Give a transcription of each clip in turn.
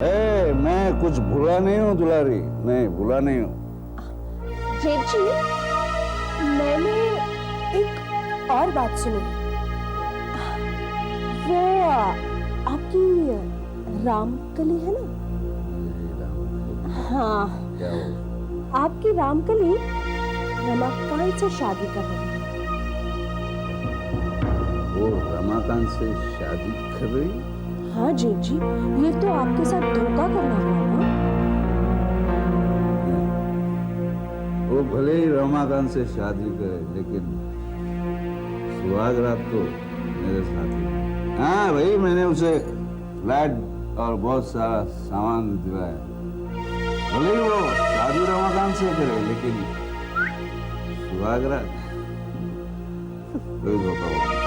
मैं कुछ भूला नहीं हूँ दुलारी, नहीं भूला नहीं हूँ। जेठ जी, मैंने एक और बात सुनी। वो आपकी रामकली है ना? हाँ, क्या हो? आपकी रामकली रमाकांत से शादी कर रही है। वो रमाकांत से शादी कर रही? हाँ जेठ जी, ये तो आपके साथ धोखा करना हुआ ना? वो भले ही रमाकांत से शादी करे, लेकिन सुहाग रात तो मेरे साथ ही। हाँ भाई, मैंने उसे फ्लैट और बहुत सारा सामान दिलाया। भले ही वो शादी रमाकांत से करे, लेकिन सुहाग रात कोई धोखा होगा।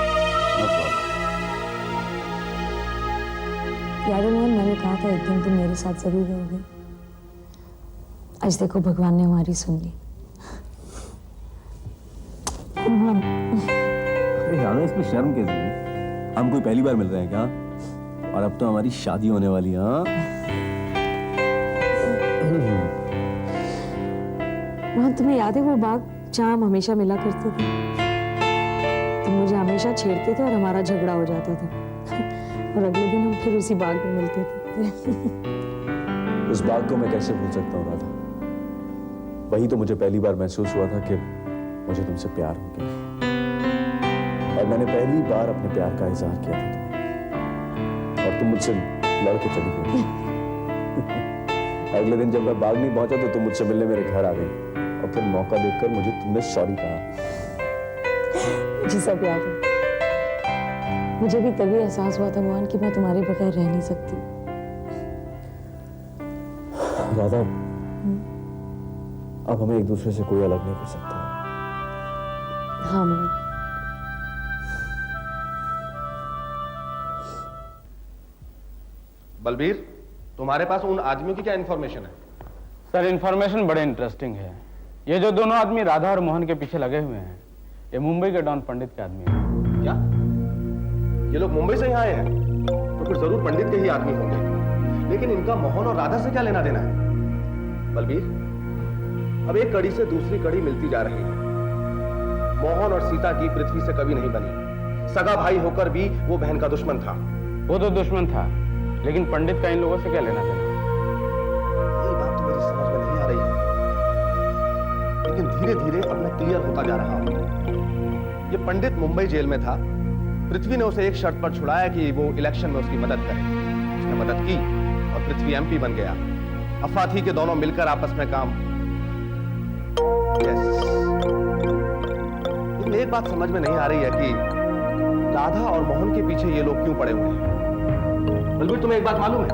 याद है मोहन, मैंने कहा था एक दिन तुम मेरे साथ जरूर रहोगे। आज देखो भगवान ने हमारी सुन ली। अरे इसमें शर्म कैसी है? हम कोई पहली बार मिल रहे हैं क्या? और अब तो हमारी शादी होने वाली है। हाँ मोहन, तुम्हें याद है वो बाग जहाँ हम हमेशा मिला करते थे? तुम मुझे हमेशा छेड़ते थे और हमारा झगड़ा हो जाता था। और अगले दिन हम फिर उसी बाग में मिलते थे। उस बाग को मैं कैसे भूल सकता हूँ राधा? वही तो मुझे पहली बार महसूस हुआ था कि मुझे तुमसे प्यार हो गया। और मैंने पहली बार अपने प्यार का इजहार किया था तुम्हें, और तुम मुझसे लड़ के चली गई। अगले दिन जब मैं बाग नहीं पहुंचा तो तुम मुझसे मिलने मेरे घर आ गई, और फिर मौका देखकर मुझे तुमने सॉरी कहा। मुझे सब याद है। मुझे भी तभी एहसास हुआ था मोहन कि मैं तुम्हारे बगैर रह नहीं सकती। राधा, अब हमें एक दूसरे से कोई अलग नहीं कर सकता। हाँ मोहन। बलबीर, तुम्हारे पास उन आदमियों की क्या इंफॉर्मेशन है? सर, इंफॉर्मेशन बड़े इंटरेस्टिंग है। ये जो दोनों आदमी राधा और मोहन के पीछे लगे हुए हैं, ये मुंबई के डॉन पंडित के आदमी हैं। क्या ये लोग मुंबई से यहाँ आए हैं? तो फिर जरूर पंडित के ही आदमी होंगे। लेकिन इनका मोहन और राधा से क्या लेना देना है? बलबीर, अब एक कड़ी से दूसरी कड़ी मिलती जा रही है। मोहन और सीता की पृथ्वी से कभी नहीं बनी। सगा भाई होकर भी वो बहन का दुश्मन था। वो तो दुश्मन था, लेकिन पंडित का इन लोगों से क्या लेना देना? ये बात तो मेरी समझ में नहीं आ रही है, लेकिन धीरे धीरे अब मैं क्लियर होता जा रहा हूं। ये पंडित मुंबई जेल में था। पृथ्वी ने उसे एक शर्त पर छुड़ाया कि वो इलेक्शन में उसकी मदद करे। उसने मदद की और पृथ्वी एमपी बन गया। अफवाह थी कि दोनों मिलकर आपस में काम। लेकिन एक बात समझ में नहीं आ रही है कि राधा और मोहन के पीछे ये लोग क्यों पड़े हुए हैं। बलबीर, तुम्हें एक बात मालूम है?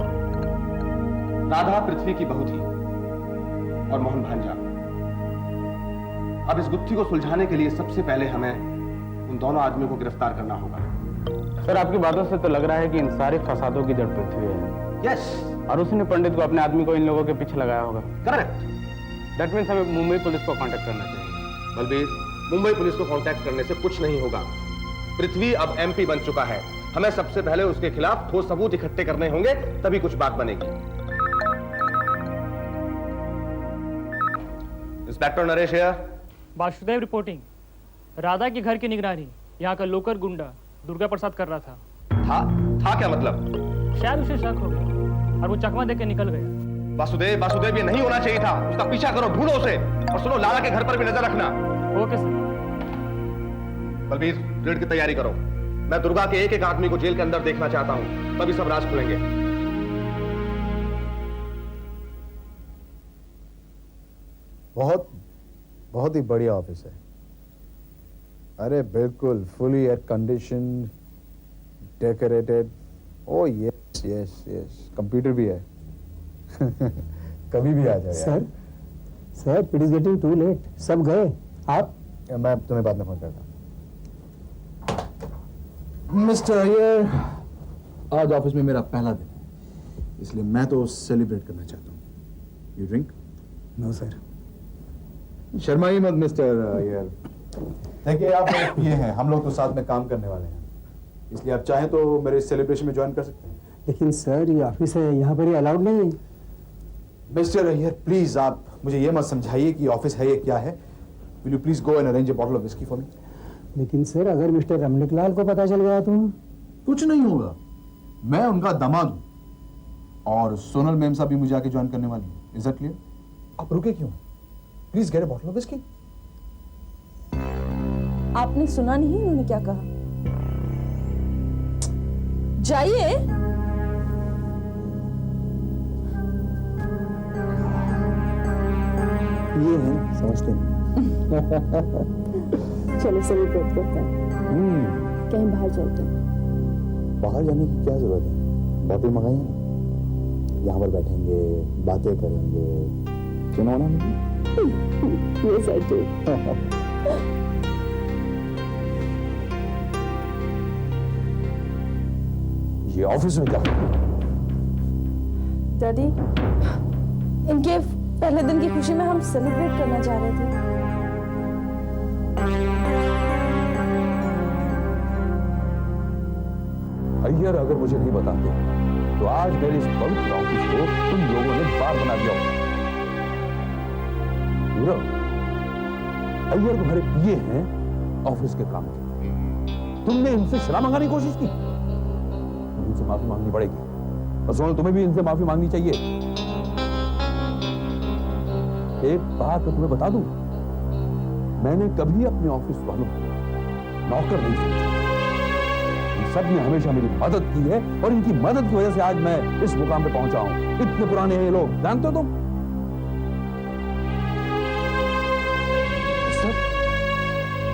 राधा पृथ्वी की बहू थी और मोहन भांजा। अब इस गुत्थी को सुलझाने के लिए सबसे पहले हमें उन दोनों आदमियों को गिरफ्तार करना होगा। सर, आपकी बातों से तो लग रहा है कि इन सारे फसादों की जड़ पृथ्वी है। यस, और उसने पंडित को, अपने आदमी को इन लोगों के पीछे लगाया होगा। करेक्ट। दैट मीन्स हमें मुंबई पुलिस को कांटेक्ट करना चाहिए। बलबीर, मुंबई पुलिस को कांटेक्ट करने से कुछ नहीं होगा। पृथ्वी अब एमपी बन चुका है। हमें सबसे पहले उसके खिलाफ ठोस सबूत इकट्ठे करने होंगे, तभी कुछ बात बनेगी। Inspector Naresh here. Vasudev reporting. Radha के घर की निगरानी यहाँ का लोकल गुंडा दुर्गा प्रसाद कर रहा था। था क्या मतलब? शायद उसे शक हो गया और वो चकमा देकर निकल गया। वासुदेव, वासुदेव, ये नहीं होना चाहिए था। उसका पीछा करो, ढूंढो उसे। और सुनो, लाला के घर पर भी नजर रखना। Okay sir. बलबीर, रेड की तैयारी करो। मैं दुर्गा के एक एक आदमी को जेल के अंदर देखना चाहता हूं, तभी सब राज खुलेंगे। बहुत ही बढ़िया ऑफिस है। अरे बिल्कुल fully air condition, decorated. Oh yes yes yes, computer भी है। कभी भी आ जाए। Sir it is getting too late. सब गए, आप? मैं तुम्हें बाद में फोन करता हूँ। मिस्टर अय्यर, आज ऑफिस में मेरा पहला दिन है, इसलिए मैं तो सेलिब्रेट करना चाहता हूँ। You drink? No sir. शर्माइए मत मिस्टर अय्यर। देखिए, आप मेरे पिए हैं, हम लोग तो साथ में काम करने वाले हैं, इसलिए आप चाहें तो मेरे सेलिब्रेशन में ज्वाइन कर सकते हैं। लेकिन सर ये ऑफिस है, यहाँ पर ये अलाउड नहीं है। मिस्टर अय्यर प्लीज आप मुझे ये मत समझाइए कि ऑफिस है या क्या है। Will you please go and arrange a bottle of whisky for me. लेकिन सर अगर मिस्टर रमणीकलाल को पता चल गया तो? कुछ नहीं होगा, मैं उनका दामाद हूं और सोनल मैम साहब भी मुझे आके ज्वाइन करने वाली है। Is that clear? आप रुके क्यों? Please get a bottle of whisky. आपने सुना नहीं उन्होंने क्या कहा? जाइए। ये है, समझते हैं। चलो सेलिब्रेट करते हैं, कहीं बाहर चलते हैं। बाहर जाने की क्या जरूरत है? बॉटल मंगाई है ना, यहाँ पर बैठेंगे, बातें करेंगे। सुनो ना मुझे? Yes, I do. ये ऑफिस में क्या? डैडी, इनके पहले दिन की खुशी में हम सेलिब्रेट करना चाह रहे थे। अय्यर अगर मुझे नहीं बताते तो आज मेरे इस पवित्र ऑफिस को तुम लोगों ने बार बना दिया होता। अय्यर तुम्हारे पिए हैं ऑफिस के काम के। तुमने इनसे शराब मंगाने की कोशिश की, इनसे माफी मांगनी पड़ेगी। और सोनल तुम्हें भी इनसे माफी मांगनी चाहिए। एक बात तो तुम्हें बता दूं, मैंने कभी अपने ऑफिस वालों को नौकर नहीं समझा। सब ने हमेशा मेरी मदद की है और इनकी मदद की वजह से आज मैं इस मुकाम पे पहुंचा हूं। इतने पुराने हैं ये लोग, जानते हो तुम?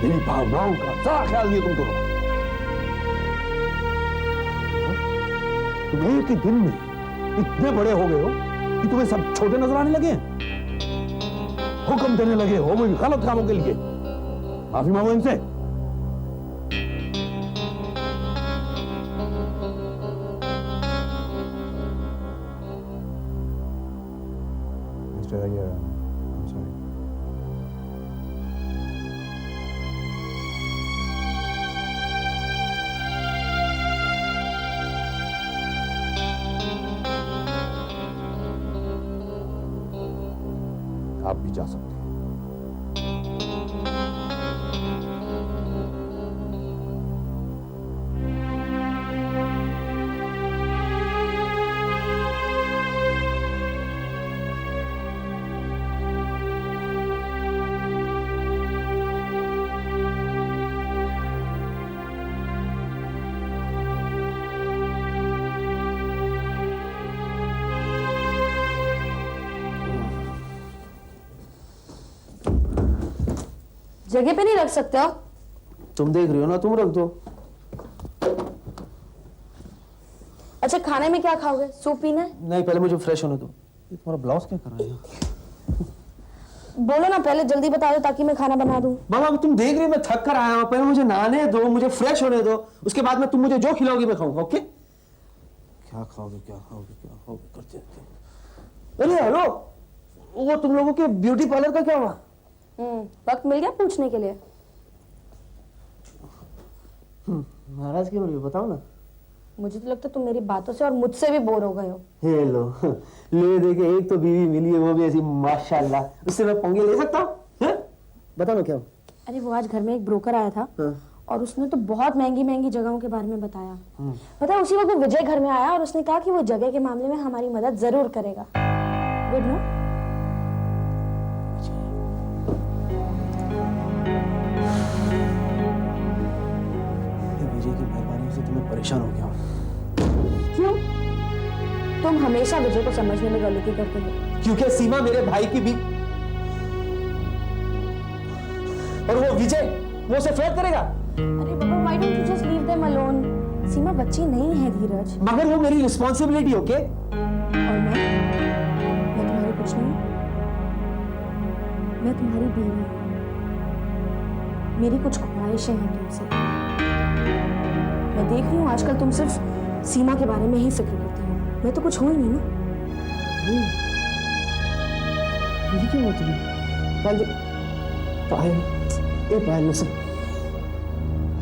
मेरी भावनाओं का जरा ख्याल नहीं तुम करो। तुम एक ही दिन में इतने बड़े हो गए हो कि तुम्हें सब छोटे नजर आने लगे हैं। हुक्म देने लगे हो मुझे गलत कामों के लिए। माफी मांगो इनसे। Mister Iyer, I am sorry. आप भी जा सकते हैं। जगह पे नहीं रख सकते हो? तुम देख रही हो ना, तुम रख दो। अच्छा, खाने में क्या खाओगे? सूप पीना है? नहीं, पहले मुझे फ्रेश होने दो। ये तुम्हारा ब्लाउज क्या कर रहा है? बोलो ना, पहले जल्दी बता दो ताकि मैं खाना बना दूं। बाबा अब तुम देख रही हो मैं थक कर आया हूँ, पहले मुझे नहाने दो, मुझे फ्रेश होने दो, उसके बाद में तुम मुझे जो खिलाओगी मैं खाऊंगा। ओके? क्या खाओगे क्या खाओगे क्या खाओगे करते रहते। अरे हेलो, वो तुम लोगों के ब्यूटी पार्लर का क्या हुआ? वक्त मिल गया पूछने के लिए? नाराज क्यों हो रही हो, बताओ ना। मुझे तो लगता है तुम मेरी बातों से और मुझसे भी बोर हो गए हो। हेलो, ले देखे एक तो बीवी मिली है, वो भी ऐसी माशाल्लाह, उससे मैं पंगे ले सकता हूँ? बताओ ना क्या हुआ? अरे वो आज घर में एक ब्रोकर आया था और उसने तो बहुत महंगी महंगी जगहों के बारे में बताया। पता है, उसी वक्त वो विजय घर में आया और उसने कहा कि वो जगह के मामले में हमारी मदद जरूर करेगा। Good no? विजय की मेहरबानी से तुम्हें परेशान हो गया। क्यों? तुम हमेशा विजय को समझने में गलती करते हो। क्योंकि सीमा मेरे भाई की भी, और वो विजय वो उसे फ्लर्ट करेगा। अरे बाबा, why don't you just leave them alone? Seema बच्ची नहीं है धीरज। मगर वो मेरी रिस्पॉन्सिबिलिटी। ओके? और मैं तुम्हारी कुछ नहीं, मैं तुम्हारी बीवी हूँ। मेरी कुछ ख्वाहिशें हैं तुमसे। मैं देख रही हूँ आजकल तुम सिर्फ सीमा के बारे में ही फिक्र करती हो। मैं तो कुछ हूँ ही नहीं ना। ये क्यों हुआ तुम्हें? पायल, ए पायल लisten,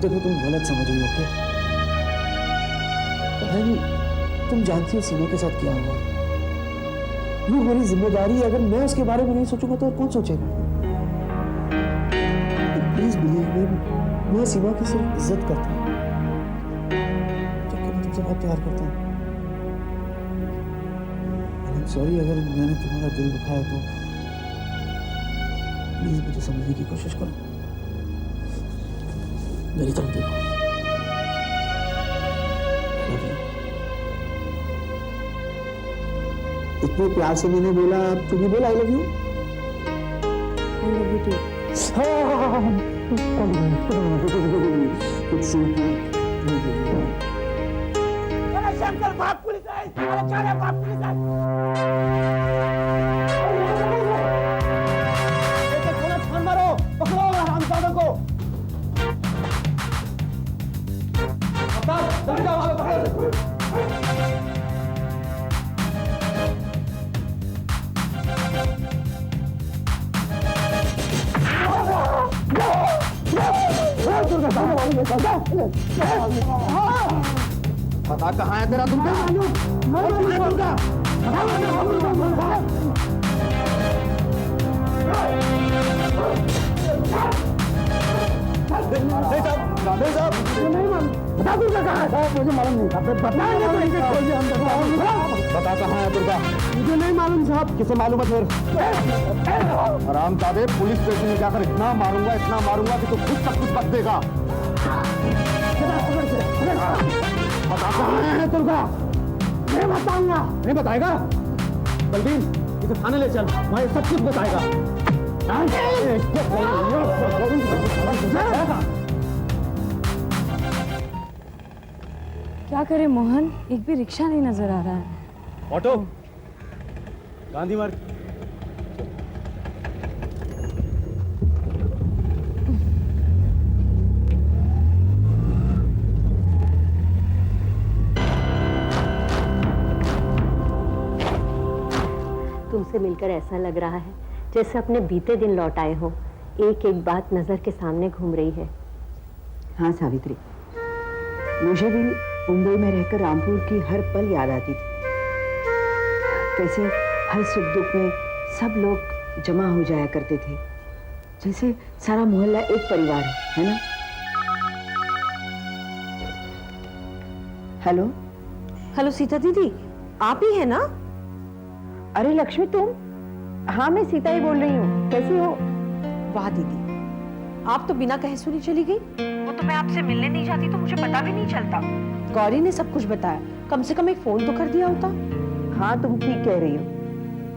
देखो तुम गलत समझ रही हो। ओके? पायल, तुम जानती हो सीमा के साथ क्या हुआ। ये मेरी जिम्मेदारी है, अगर मैं उसके बारे में नहीं सोचूंगा तो और कौन सोचेगा। प्लीज बिलीव मी, मैं सीमा की सिर्फ इज्जत करता हूँ, मैं तुमसे बहुत प्यार करता हूँ। सॉरी अगर मैंने तुम्हारा दिल दुखाया तो प्लीज मुझे समझने की कोशिश करो, मेरी तरफ देखो। I love you. इतने प्यार से मैंने बोला, अब तू भी बोला I love you. I love you too. Shankar बाप पुलिस आई, अरे चाले बाप पुलिस आई। फोन मारो, पकड़ो हरामजादों को। जल्दी जाओ, पकड़ो। पता कहाँ है तेरा तुमका? मुझे मालूम नहीं था, बताएंगे तो इसे खोल दिया हम। बता कहाँ है दुर्गा? मुझे नहीं मालूम साहब। किसे मालूम है फिर? आराम सादे, पुलिस स्टेशन में जाकर इतना मारूंगा कि तू खुद सब कुछ बक देगा। बता कहाँ है दुर्गा? मैं बताऊंगा। नहीं बताएगा? बलबीर इसे थाने ले चल, वहाँ सब कुछ बताएगा। क्या करे मोहन, एक भी रिक्शा नहीं नजर आ रहा है। ऑटो गांधी मार्ग। तुमसे मिलकर ऐसा लग रहा है जैसे अपने बीते दिन लौट आए हो। एक एक बात नजर के सामने घूम रही है। हाँ सावित्री, मुझे भी मुंबई में रहकर रामपुर की हर पल याद आती थी। कैसे हर सुख दुख में सब लोग जमा हो जाया करते थे, जैसे सारा मोहल्ला एक परिवार है ना? हेलो हेलो सीता दीदी, आप ही है ना? अरे लक्ष्मी तुम? हाँ मैं सीता ही बोल रही हूँ, कैसी हो? वाह दीदी, आप तो बिना कहे सुनी चली गई। वो तो मैं आपसे मिलने नहीं जाती तो मुझे पता भी नहीं चलता। गौरी ने सब कुछ बताया, कम से कम एक फोन तो कर दिया होता। हाँ तुम ठीक कह रही हो,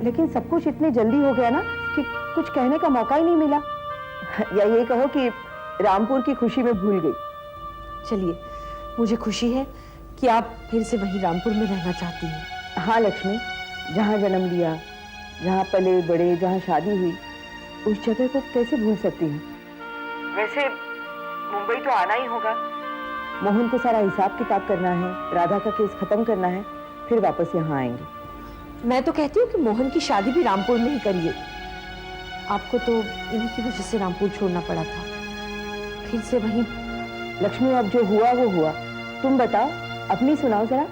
लेकिन सब कुछ इतने जल्दी हो गया ना कि कुछ कहने का मौका ही नहीं मिला। या ये कहो कि रामपुर की खुशी में भूल गई। चलिए, मुझे खुशी है कि आप फिर से वही रामपुर में रहना चाहती हैं। हाँ लक्ष्मी, जहाँ जन्म लिया, जहाँ पले बड़े, जहाँ शादी हुई, उस जगह को कैसे भूल सकती हूँ। वैसे मुंबई तो आना ही होगा। मोहन को सारा हिसाब किताब करना है, राधा का केस खत्म करना है, फिर वापस यहाँ आएंगे। मैं तो कहती हूँ कि मोहन की शादी भी रामपुर में ही करिए। आपको तो इन्हीं की वजह से रामपुर छोड़ना पड़ा था। फिर से वहीं। लक्ष्मी अब जो हुआ वो हुआ, तुम बताओ, अपनी सुनाओ जरा।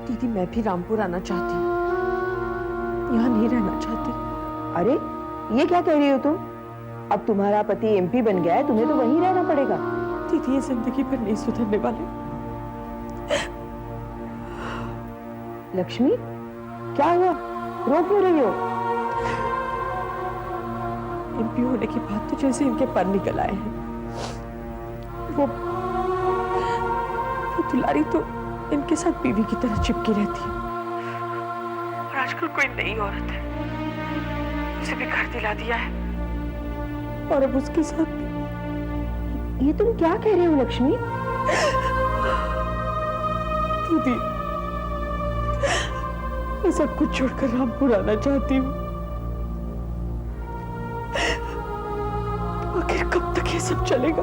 दीदी मैं भी रामपुर आना चाहती हूँ, यहाँ नहीं रहना चाहती। अरे ये क्या कह रही हो तुम? अब तुम्हारा पति एमपी बन गया है, तुम्हें तो वहीं रहना पड़ेगा। दीदी ये जिंदगी भर नहीं सुधरने वाले। लक्ष्मी क्या हुआ, रो क्यों रही हो? एमपी होने के बाद तो जैसे इनके पर निकल आए हैं। वो दुलारी तो इनके साथ बीवी की तरह चिपकी रहती है, और आजकल कोई नई औरत है, उसे भी घर दिला दिया है, और अब उसके साथ। ये तुम क्या कह रहे हो लक्ष्मी? दीदी मैं सब कुछ छोड़कर रामपुर आना चाहती हूँ। आखिर कब तक ये सब चलेगा?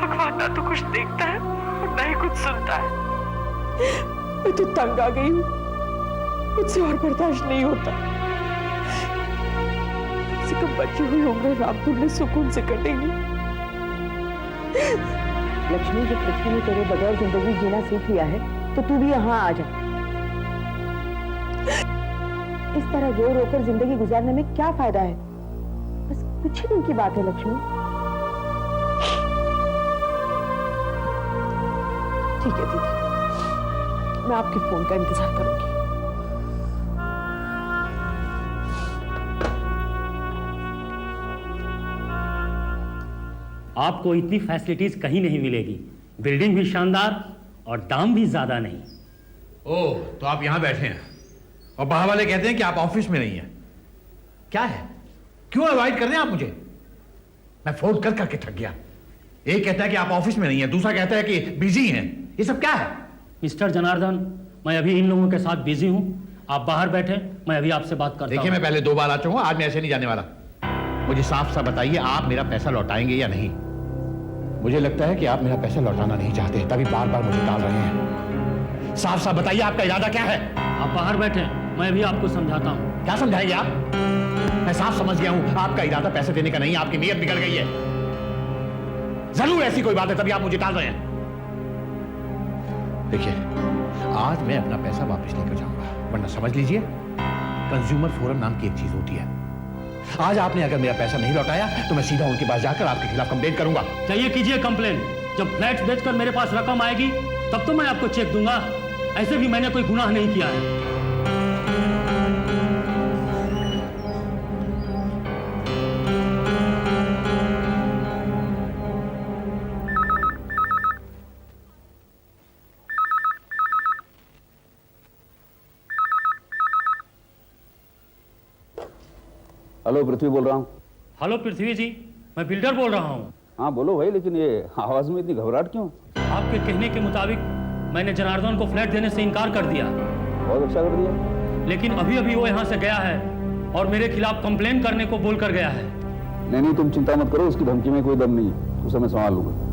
भगवान ना तो कुछ देखता है और ना ही कुछ सुनता है। मैं तो तंग आ गई हूँ, मुझसे और बर्दाश्त नहीं होता। कम से कम बची हुई उम्र रामपुर में सुकून से कटेगी। लक्ष्मी, जब पृथ्वी ने तेरे बगैर जिंदगी जीना सीख लिया है तो तू भी यहाँ आ जा। इस तरह रो रोकर जिंदगी गुजारने में क्या फायदा है? बस कुछ ही दिन की बात है लक्ष्मी। ठीक है दीदी, मैं आपके फोन का इंतजार करूंगी। आपको इतनी फैसिलिटीज कहीं नहीं मिलेगी। बिल्डिंग भी शानदार और दाम भी ज्यादा नहीं। ओह, तो आप यहां बैठे हैं और बाहर वाले कहते हैं कि आप ऑफिस में नहीं हैं। क्या है? क्यों अवॉइड कर रहे हैं आप मुझे? मैं फोन कर करके थक गया। एक कहता है कि आप ऑफिस में नहीं हैं, दूसरा कहता है कि बिजी हैं। ये सब क्या है? मिस्टर जनार्दन, मैं अभी इन लोगों के साथ बिजी हूं। आप बाहर बैठे, मैं अभी आपसे बात करता हूं। देखिए, मैं पहले 2 बार आ चुका हूं, आज मैं ऐसे नहीं जाने वाला। मुझे साफ साफ बताइए, आप मेरा पैसा लौटाएंगे या नहीं? मुझे लगता है कि आप मेरा पैसा लौटाना नहीं चाहते, तभी बार बार मुझे टाल रहे हैं। साफ साफ बताइए, आपका इरादा क्या है? आप बाहर बैठे, मैं भी आपको समझाता हूं। क्या समझाएंगे आप? मैं साफ समझ गया हूं, आपका इरादा पैसे देने का नहीं, आपकी नीयत बिगड़ गई है। जरूर ऐसी कोई बात है, तभी आप मुझे टाल रहे हैं। देखिए, आज मैं अपना पैसा वापस लेकर जाऊंगा, वरना समझ लीजिए कंज्यूमर फोरम नाम की एक चीज होती है। आज आपने अगर मेरा पैसा नहीं लौटाया तो मैं सीधा उनके पास जाकर आपके खिलाफ कंप्लेंट करूंगा। चाहिए कीजिए कंप्लेन। जब फ्लैट बेचकर मेरे पास रकम आएगी तब तो मैं आपको चेक दूंगा। ऐसे भी मैंने कोई गुनाह नहीं किया है। हेलो, पृथ्वी बोल रहा हूँ। हेलो पृथ्वी जी, मैं बिल्डर बोल रहा हूँ। हाँ बोलो भाई, लेकिन ये आवाज में इतनी घबराहट क्यों? आपके कहने के मुताबिक मैंने जनार्दन को फ्लैट देने से इनकार कर दिया। बहुत अच्छा कर दिया। लेकिन अभी अभी वो यहाँ से गया है और मेरे खिलाफ कंप्लेन करने को बोल कर गया है। नहीं, तुम चिंता मत करो, उसकी धमकी में कोई दम नहीं है, उसे मैं संभाल लूंगा।